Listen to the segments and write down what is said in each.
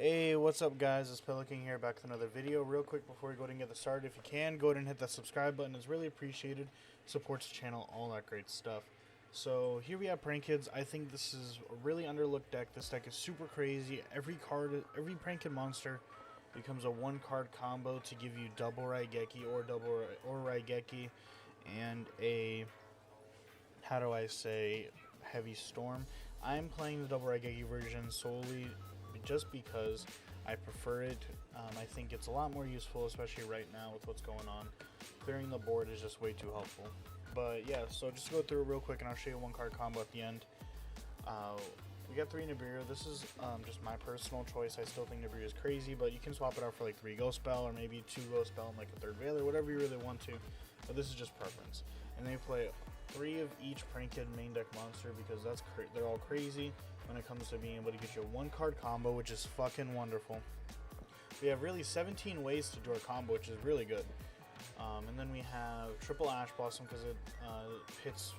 Hey, what's up guys, it's Pelican here, back with another video. Real quick before we go ahead and get started, if you can, go ahead and hit that subscribe button, it's really appreciated, supports the channel, all that great stuff. So here we have Prank Kids. I think this is a really underlooked deck. This deck is super crazy. Every Prank Kid monster becomes a one card combo to give you double Raigeki or Raigeki and a, how do I say, Heavy Storm. I'm playing the double Raigeki version solely just because I prefer it. I think it's a lot more useful, especially right now with what's going on. Clearing the board is just way too helpful. But yeah, so just to go through it real quick and I'll show you one card combo at the end. We got 3 Nibiru. This is just my personal choice. I still think Nibiru is crazy, but you can swap it out for like 3 Ghost Spell or maybe 2 Ghost Spell and like a 3rd Veiler, whatever you really want to. But this is just preference. And they play 3 of each Prank Kid main deck monster because they're all crazy when it comes to being able to get you a 1-card combo, which is fucking wonderful. We have really 17 ways to do our combo, which is really good. And then we have triple Ash Blossom because it hits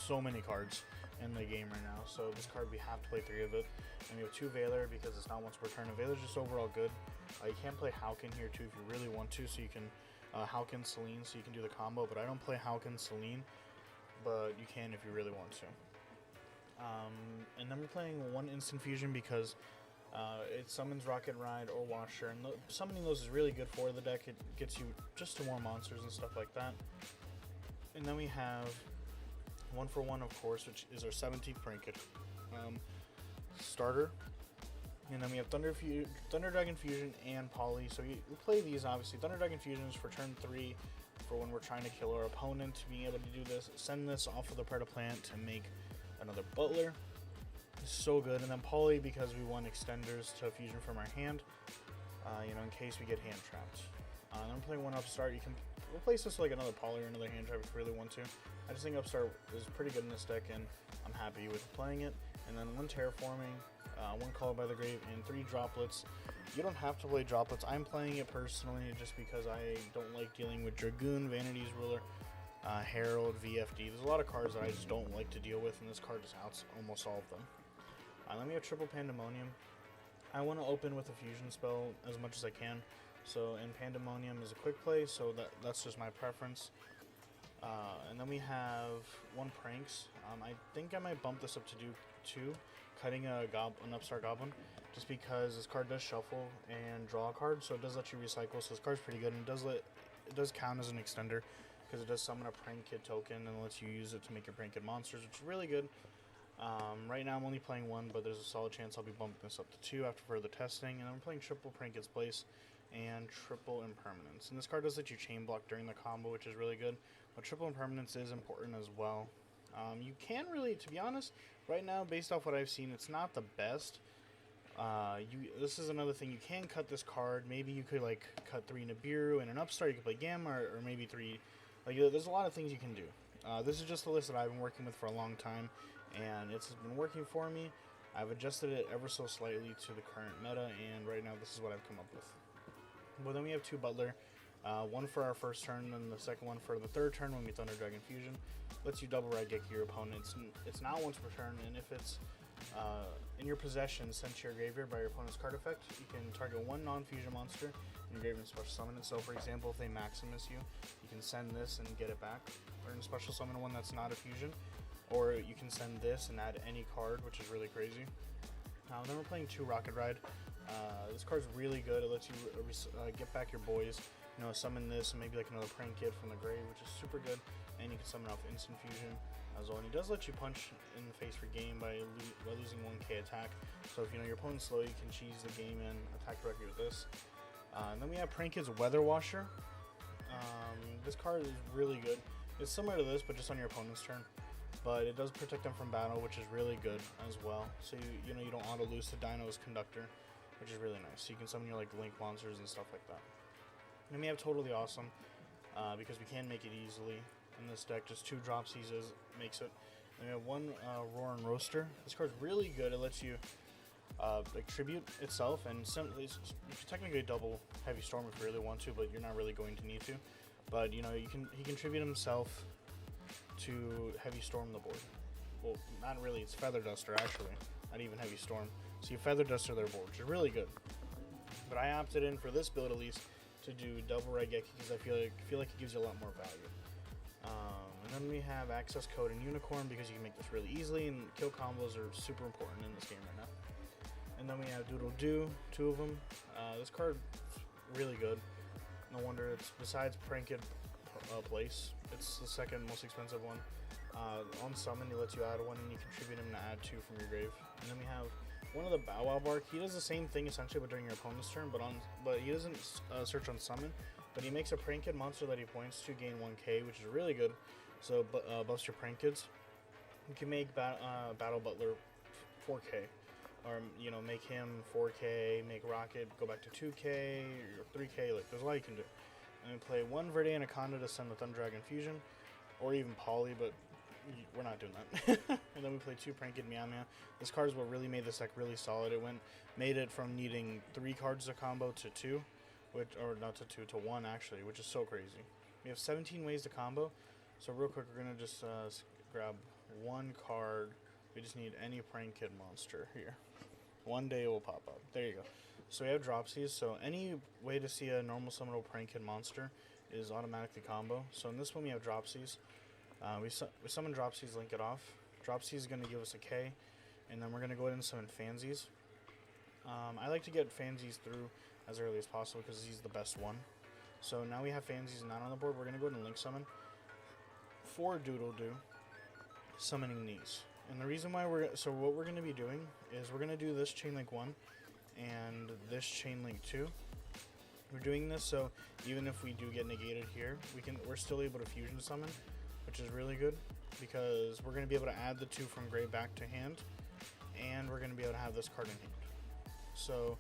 so many cards in the game right now. So this card, we have to play 3 of it. And we have 2 Veiler because it's not once per turn. And Veiler's just overall good. You can play Hauken here too if you really want to, so you can Hauken Celine, so you can do the combo. But I don't play Hauken Celine, but you can if you really want to. And then we're playing 1 Instant Fusion because it summons Rocket Ride or Washer, and summoning those is really good for the deck. It gets you just to more monsters and stuff like that. And then we have 1 for 1, of course, which is our 17th Prank Kid starter. And then we have Thunder Dragon Fusion and Poly. So we play these, obviously. Thunder Dragon Fusion is for turn 3 for when we're trying to kill our opponent. Being able to do this, send this off of the Predaplant to make another Butler. It's so good. And then Poly because we want extenders to fusion from our hand, in case we get hand trapped. And then playing 1 Upstart. You can replace this with like another Poly or another hand trap if you really want to. I just think Upstart is pretty good in this deck, and I'm happy with playing it. And then 1 Terraforming, 1 Call by the Grave, and 3 Droplets. You don't have to play Droplets. I'm playing it personally just because I don't like dealing with Dragoon, Vanity's Ruler, Herald, VFD. There's a lot of cards that I just don't like to deal with, and this card just outs almost all of them. Then we have triple Pandemonium. I want to open with a fusion spell as much as I can. So, and Pandemonium is a quick play, so that's just my preference. And then we have 1 Pranks. I think I might bump this up to do 2, cutting an Upstart Goblin, just because this card does shuffle and draw a card, so it does let you recycle. So this card's pretty good, and it does count as an extender because it does summon a Prank Kid token and lets you use it to make your Prank Kid monsters, which is really good. Right now I'm only playing 1, but there's a solid chance I'll be bumping this up to 2 after further testing. And I'm playing triple Prank Kid's Place and triple Impermanence. And this card does let you chain block during the combo, which is really good. But triple Impermanence is important as well. You can't really, to be honest, right now, based off what I've seen, it's not the best. This is another thing. You can cut this card. Maybe you could like cut 3 Nibiru and an Upstart. You could play Gamma, or maybe 3. Like, there's a lot of things you can do. This is just a list that I've been working with for a long time, and it's been working for me. I've adjusted it ever so slightly to the current meta, and right now this is what I've come up with. Well, then we have 2 Butler. 1 for our first turn, and the second one for the 3rd turn when we Thunder Dragon Fusion. Lets you double Raigeki your opponent. It's not once per turn, and if it's in your possession, sent to your graveyard by your opponent's card effect, you can target 1 non-fusion monster in your graveyard and special summon it. So, for example, if they Maximus you, you can send this and get it back, or in special summon one that's not a fusion, or you can send this and add any card, which is really crazy. Then we're playing 2 Rocket Ride. This card's really good. It lets you get back your boys. Summon this and maybe like another Prank Kid from the grave, which is super good. And you can summon off Instant Fusion as well. And he does let you punch in the face for game by losing 1k attack. So if your opponent's slow, you can cheese the game and attack directly with this. And then we have Prank Kid's Weather Washer. This card is really good. It's similar to this, but just on your opponent's turn. But it does protect them from battle, which is really good as well. So you don't auto lose to Dino's Conductor, which is really nice. So you can summon your like Link monsters and stuff like that. And we have Totally Awesome, because we can make it easily in this deck. Just 2 dropsies makes it. And we have 1 Roar and Roaster. This card's really good. It lets you tribute itself, and you can technically double Heavy Storm if you really want to, but you're not really going to need to. But he can tribute himself to Heavy Storm the board. Well, not really. It's Feather Duster actually, not even Heavy Storm. So you Feather Duster their board, which is really good. But I opted in for this build at least to do double Raigeki because I feel like it gives you a lot more value. And then we have access code and unicorn because you can make this really easily, and kill combos are super important in this game right now. And then we have Doodle Doo, 2 of them. This card is really good. No wonder it's, besides Pranked Place, it's the second most expensive one. On summon, it lets you add 1 and you contribute him to add 2 from your grave. And then we have one of the Bow Wow Bark. He does the same thing essentially, but during your opponent's turn. But he doesn't search on summon. But he makes a Pranked monster that he points to gain 1k, which is really good. So buffs your Prankeds. You can make Battle Butler 4k, or make him 4k. Make Rocket go back to 2k or 3k. Like there's a lot you can do. And we play 1 Verde Anaconda to send the Thunder Dragon Fusion, or even Poly, but we're not doing that. And then we play 2 Pranked Meow Meow. This card is what really made this deck really solid. It made it from needing 3 cards to combo to 2, to 1 actually, which is so crazy. We have 17 ways to combo. So real quick, we're gonna just grab 1 card. We just need any Pranked monster here. One day it will pop up. There you go. So we have Dropsies. So any way to see a normal summonable Pranked monster is automatically combo. So in this one we have Dropsies. We summon Dropsies, link it off. Dropsies is going to give us a K, and then we're going to go ahead and summon Fansies. I like to get Fansies through as early as possible because he's the best one. So now we have Fansies not on the board. We're going to go ahead and link summon 4 Doodle Doo, summoning these. And the reason why what we're going to be doing is we're going to do this Chain Link 1 and this Chain Link 2. We're doing this so even if we do get negated here, we're still able to fusion summon, which is really good because we're going to be able to add the 2 from grave back to hand, and we're going to be able to have this card in hand. So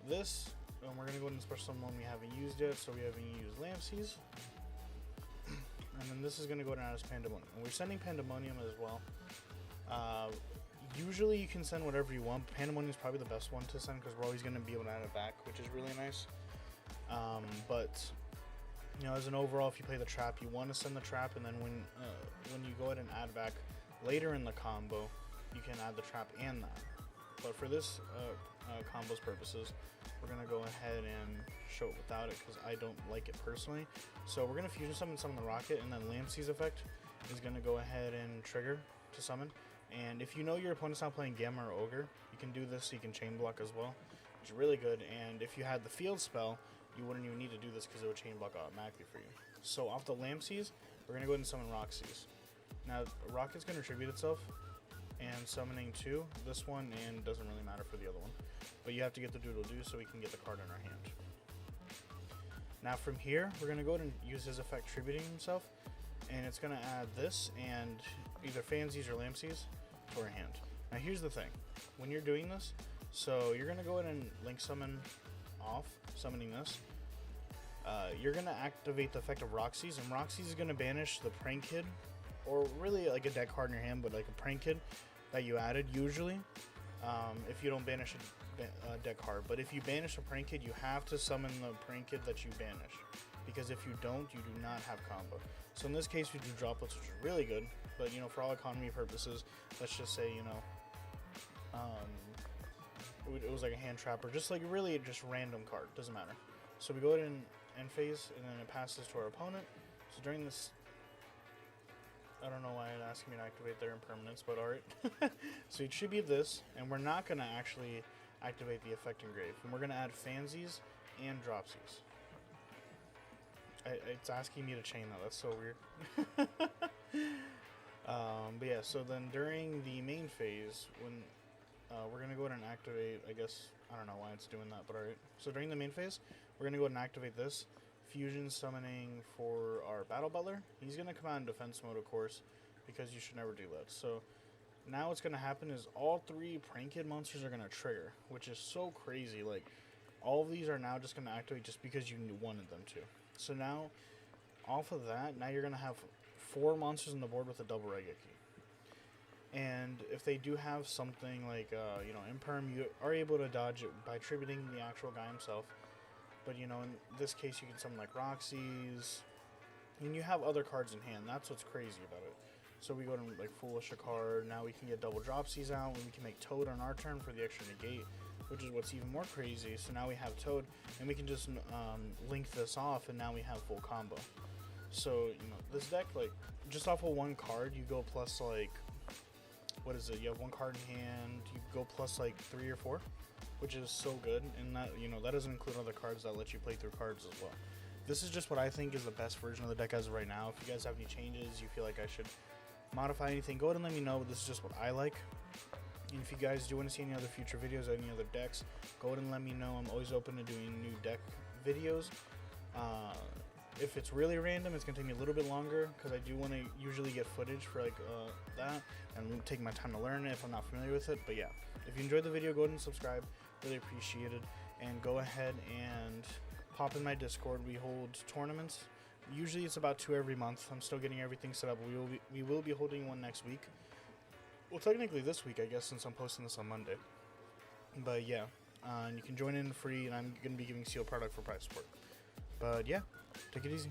this, we're going to go ahead and special summon one we haven't used yet, so we haven't used Lampsies. And then this is going to go down as Pandemonium. And we're sending Pandemonium as well. Usually you can send whatever you want. Pandemonium is probably the best one to send because we're always going to be able to add it back, which is really nice. But as an overall, if you play the trap, you want to send the trap, and then when you go ahead and add back later in the combo, you can add the trap and that. But for this combo's purposes, we're going to go ahead and show it without it because I don't like it personally. So we're going to fusion summon the Rocket, and then Lampsies effect is going to go ahead and trigger to summon. And if you know your opponent's not playing Gamma or Ogre, you can do this so you can chain block as well, which is really good. And if you had the field spell, you wouldn't even need to do this because it would chain block automatically for you. So off the Lampsies, we're going to go ahead and summon Roxy's. Now, Rocket's going to tribute itself, and summoning 2, this one, and it doesn't really matter for the other one. But you have to get the Doodle Doo so we can get the card in our hand. Now from here, we're going to go ahead and use his effect tributing himself, and it's going to add this and either Fansies or Lampsies to our hand. Now here's the thing. When you're doing this, so you're going to go ahead and link summon off, summoning this. You're going to activate the effect of Roxy's, and Roxy's is going to banish the Pranked, or really like a deck card in your hand, but like a Pranked that you added usually, if you don't banish a deck card. But if you banish a Pranked, you have to summon the Pranked that you banish, because if you don't, you do not have combo. So in this case, we do Droplets, which is really good, but for all economy purposes, let's just say, it was like a hand trap, or just like really just random card, doesn't matter. So we go ahead and end phase, and then it passes to our opponent. So during this, I don't know why it's asking me to activate their impermanence, but alright. So you tribute this, and we're not going to actually activate the effect engrave, and we're going to add Fansies and Dropsies. It's asking me to chain that. That's so weird. But yeah, so then during the main phase, when we're going to go ahead and activate, I guess, I don't know why it's doing that, but alright. So during the main phase, we're going to go ahead and activate this. Fusion summoning for our Battle Butler. He's going to come out in defense mode, of course, because you should never do that. So now what's going to happen is all 3 Pranked monsters are going to trigger, which is so crazy. Like, all of these are now just going to activate just because you wanted them to. So now, off of that, now you're going to have 4 monsters on the board with a double Raigeki. And if they do have something like, Imperm, you are able to dodge it by tributing the actual guy himself. But, in this case, you can summon like Roxy's, and you have other cards in hand. That's what's crazy about it. So we go to like Foolish a card. Now we can get double Dropsies out, and we can make Toad on our turn for the extra negate. which is what's even more crazy. So now we have Toad, and we can just link this off, and now we have full combo. So, you know, this deck, like, just off of one card, you go plus, like, what is it? You have one card in hand, you go plus, like, 3 or 4, which is so good. And that, you know, that doesn't include other cards that let you play through cards as well. This is just what I think is the best version of the deck as of right now. If you guys have any changes, you feel like I should modify anything, go ahead and let me know. But this is just what I like. And if you guys do want to see any other future videos or any other decks, go ahead and let me know. I'm always open to doing new deck videos. If it's really random, it's going to take me a little bit longer because I do want to usually get footage for like that and take my time to learn it if I'm not familiar with it. But yeah, if you enjoyed the video, go ahead and subscribe. Really appreciate it. And go ahead and pop in my Discord. We hold tournaments. Usually it's about 2 every month. I'm still getting everything set up. We will be holding one next week. Well, technically this week, I guess, since I'm posting this on Monday. But yeah, and you can join in free, and I'm going to be giving sealed product for prize support. But yeah, take it easy.